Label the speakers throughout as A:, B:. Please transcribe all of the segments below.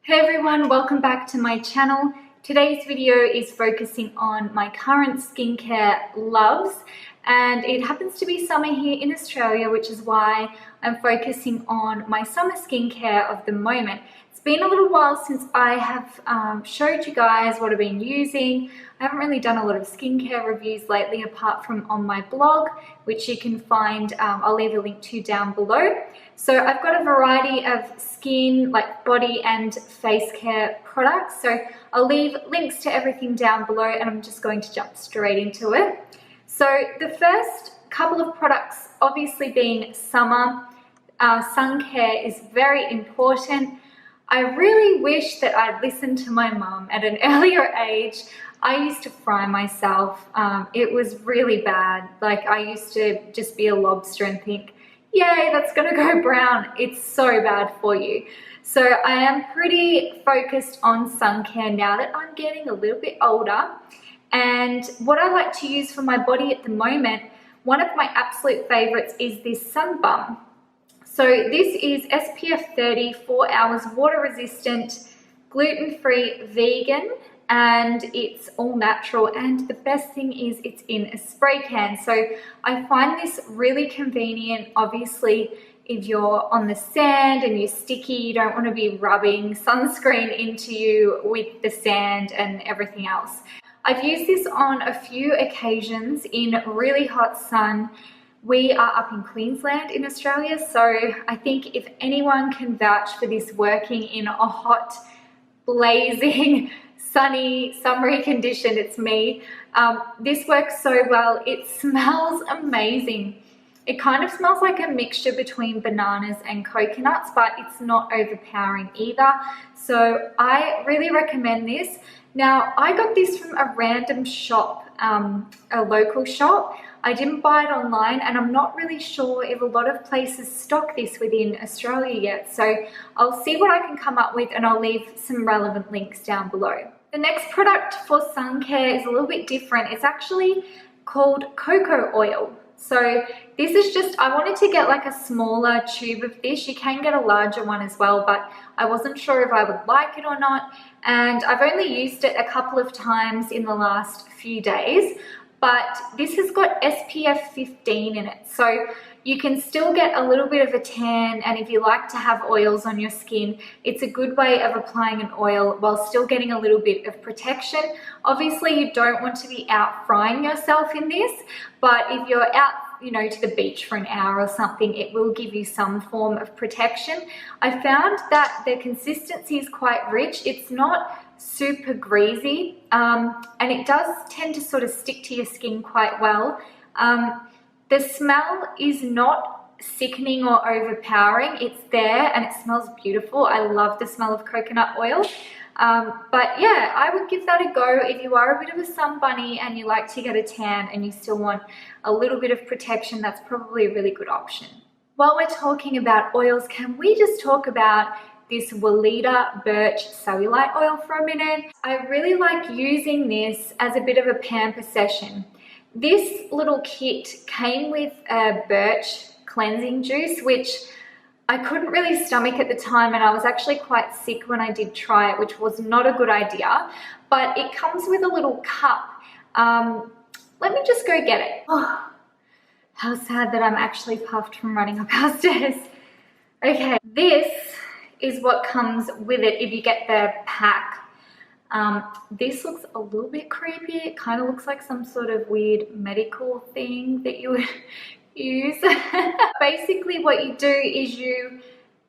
A: Hey everyone, welcome back to my channel. Today's video is focusing on my current skincare loves, and it happens to be summer here in Australia, which is why I'm focusing on my summer skincare of the moment. It's been a little while since I have showed you guys what I've been using. I haven't really done a lot of skincare reviews lately apart from on my blog, which you can find, I'll leave a link to down below. So I've got a variety of skin, like body and face care products. So I'll leave links to everything down below and I'm just going to jump straight into it. So the first couple of products, obviously being summer, sun care is very important. I really wish that I'd listened to my mum at an earlier age. I used to fry myself. It was really bad. Like, I used to just be a lobster and think, yay, that's gonna go brown. It's so bad for you. So I am pretty focused on sun care now that I'm getting a little bit older. And what I like to use for my body at the moment, one of my absolute favorites is this Sun Bum. So this is SPF 30, 4 hours water resistant, gluten-free, vegan, and it's all natural. And the best thing is it's in a spray can. So I find this really convenient. Obviously, if you're on the sand and you're sticky, you don't want to be rubbing sunscreen into you with the sand and everything else. I've used this on a few occasions in really hot sun. We are up in Queensland in Australia, so I think if anyone can vouch for this working in a hot, blazing, sunny, summery condition, it's me. This works so well. It smells amazing. It kind of smells like a mixture between bananas and coconuts, but it's not overpowering either. So I really recommend this. Now, I got this from a random shop, a local shop. I didn't buy it online, and I'm not really sure if a lot of places stock this within Australia yet. So I'll see what I can come up with and I'll leave some relevant links down below. The next product for sun care is a little bit different. It's actually called Coco Oil. So this is just, I wanted to get like a smaller tube of this. You can get a larger one as well, but I wasn't sure if I would like it or not. And I've only used it a couple of times in the last few days, but this has got SPF 15 in it. So you can still get a little bit of a tan, and if you like to have oils on your skin, it's a good way of applying an oil while still getting a little bit of protection. Obviously, you don't want to be out frying yourself in this, but if you're out, you know, to the beach for an hour or something, it will give you some form of protection. I found that the consistency is quite rich. It's not super greasy, and it does tend to sort of stick to your skin quite well. The smell is not sickening or overpowering. It's there and it smells beautiful. I love the smell of coconut oil. But yeah, I would give that a go if you are a bit of a sun bunny and you like to get a tan and you still want a little bit of protection. That's probably a really good option. While we're talking about oils, can we just talk about this Weleda Birch Cellulite oil for a minute? I really like using this as a bit of a pamper session. This little kit came with a Birch cleansing juice, which I couldn't really stomach at the time, and I was actually quite sick when I did try it, which was not a good idea. But it comes with a little cup. Let me just go get it. Oh, how sad that I'm actually puffed from running up our stairs. Okay, this is what comes with it if you get the pack. This looks a little bit creepy. It kind of looks like some sort of weird medical thing that you would use. Basically what you do is you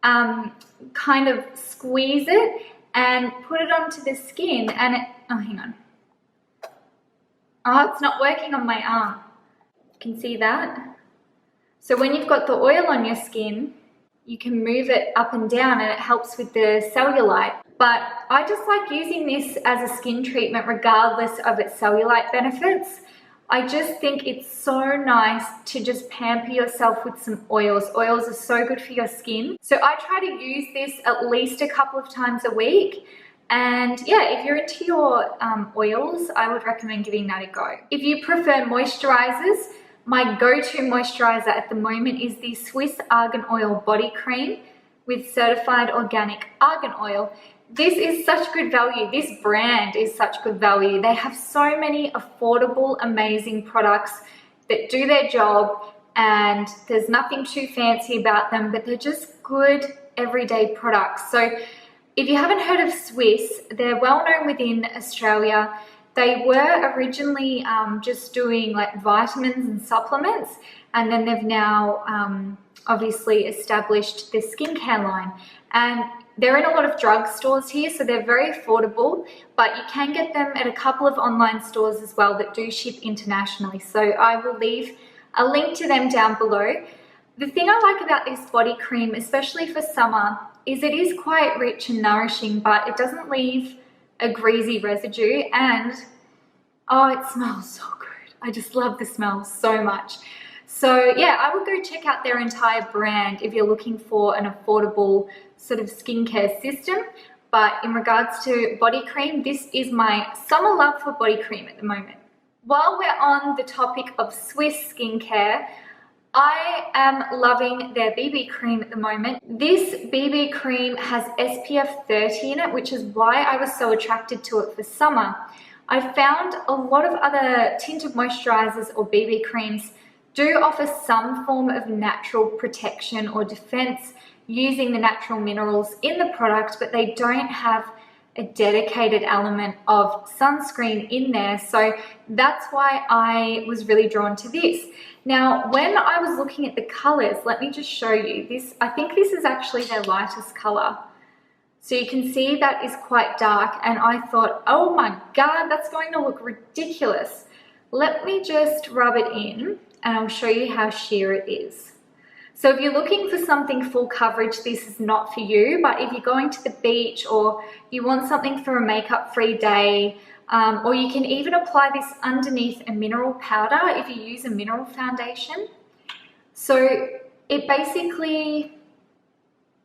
A: kind of squeeze it and put it onto the skin, and it, oh, hang on. Oh, it's not working on my arm. You can see that? So when you've got the oil on your skin, you can move it up and down and it helps with the cellulite. But I just like using this as a skin treatment regardless of its cellulite benefits. I just think it's so nice to just pamper yourself with some oils. Oils are so good for your skin. So I try to use this at least a couple of times a week. And yeah, if you're into your oils, I would recommend giving that a go. If you prefer moisturizers, my go-to moisturizer at the moment is the Swisse Argan Oil Body Cream with certified organic argan oil. this is such good value. This brand is such good value. They have so many affordable, amazing products that do their job, and there's nothing too fancy about them, but they're just good everyday products. So if you haven't heard of Swisse, they're well known within Australia. They were originally just doing like vitamins and supplements, and then they've now obviously established this skincare line. And they're in a lot of drugstores here, so they're very affordable, but you can get them at a couple of online stores as well that do ship internationally. So I will leave a link to them down below. The thing I like about this body cream, especially for summer, is it is quite rich and nourishing, but it doesn't leave a greasy residue, and oh, it smells so good. I just love the smell so much. So yeah, I would go check out their entire brand if you're looking for an affordable sort of skincare system. But in regards to body cream, this is my summer love for body cream at the moment. While we're on the topic of Swisse skincare, I am loving their BB cream at the moment. This BB cream has SPF 30 in it, which is why I was so attracted to it for summer. I found a lot of other tinted moisturizers or BB creams do offer some form of natural protection or defense using the natural minerals in the product, but they don't have a dedicated element of sunscreen in there. So that's why I was really drawn to this. Now, when I was looking at the colors, let me just show you this. I think this is actually their lightest color. So you can see that is quite dark, and I thought, oh my God, that's going to look ridiculous. Let me just rub it in and I'll show you how sheer it is. So if you're looking for something full coverage, this is not for you, but if you're going to the beach or you want something for a makeup-free day, or you can even apply this underneath a mineral powder if you use a mineral foundation. So it basically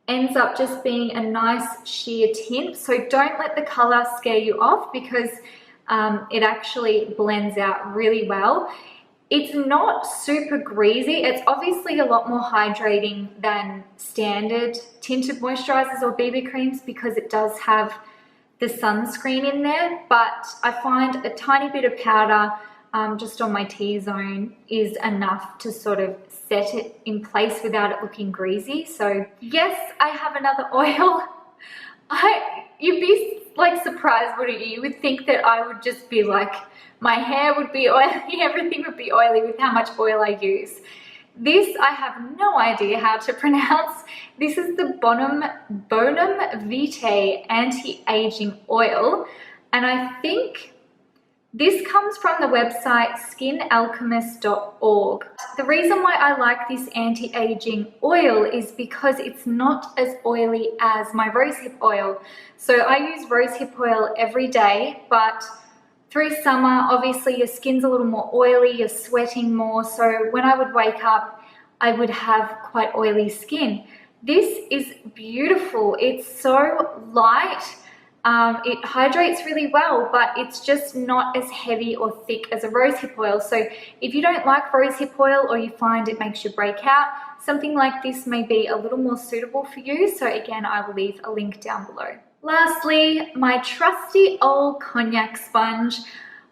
A: ends up just being a nice sheer tint. So don't let the color scare you off, because it actually blends out really well. It's not super greasy. It's obviously a lot more hydrating than standard tinted moisturizers or BB creams because it does have the sunscreen in there, but I find a tiny bit of powder just on my T-zone is enough to sort of set it in place without it looking greasy. So yes, I have another oil. You'd be like surprised, wouldn't you? You would think that I would just be like, my hair would be oily, everything would be oily with how much oil I use. This I have no idea how to pronounce. This is the Bonum Vitae anti-aging oil, and I think this comes from the website skinalchemist.org. The reason why I like this anti-aging oil is because it's not as oily as my rosehip oil. So I use rosehip oil every day, but through summer, obviously your skin's a little more oily, you're sweating more. So when I would wake up, I would have quite oily skin. This is beautiful. It's so light. It hydrates really well, but it's just not as heavy or thick as a rosehip oil. So if you don't like rosehip oil or you find it makes you break out, something like this may be a little more suitable for you. So again, I will leave a link down below. Lastly, my trusty old Konjac sponge.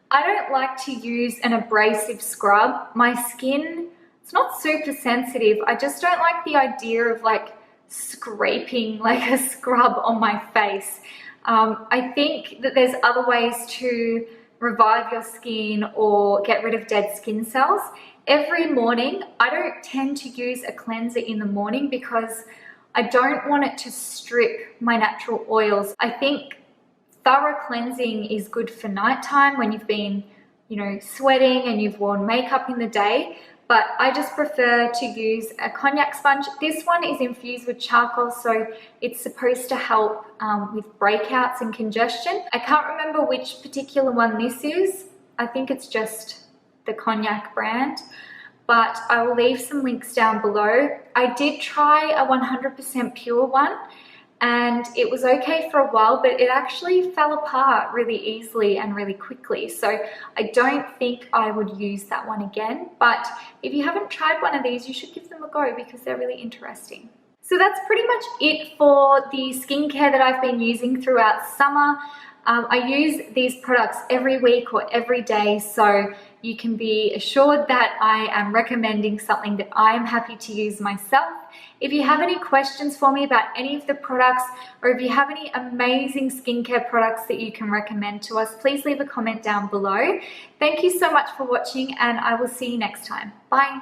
A: I don't like to use an abrasive scrub. My skin, it's not super sensitive. I just don't like the idea of like scraping like a scrub on my face. I think that there's other ways to revive your skin or get rid of dead skin cells. Every morning, I don't tend to use a cleanser in the morning because I don't want it to strip my natural oils. I think thorough cleansing is good for nighttime when you've been, sweating and you've worn makeup in the day. But I just prefer to use a Konjac sponge. This one is infused with charcoal, so it's supposed to help with breakouts and congestion. I can't remember which particular one this is. I think it's just the Konjac brand, but I will leave some links down below. I did try a 100% pure one, and it was okay for a while, but it actually fell apart really easily and really quickly. So I don't think I would use that one again. But if you haven't tried one of these, you should give them a go because they're really interesting. So that's pretty much it for the skincare that I've been using throughout summer. I use these products every week or every day, so you can be assured that I am recommending something that I am happy to use myself. If you have any questions for me about any of the products, or if you have any amazing skincare products that you can recommend to us, please leave a comment down below. Thank you so much for watching, and I will see you next time. Bye.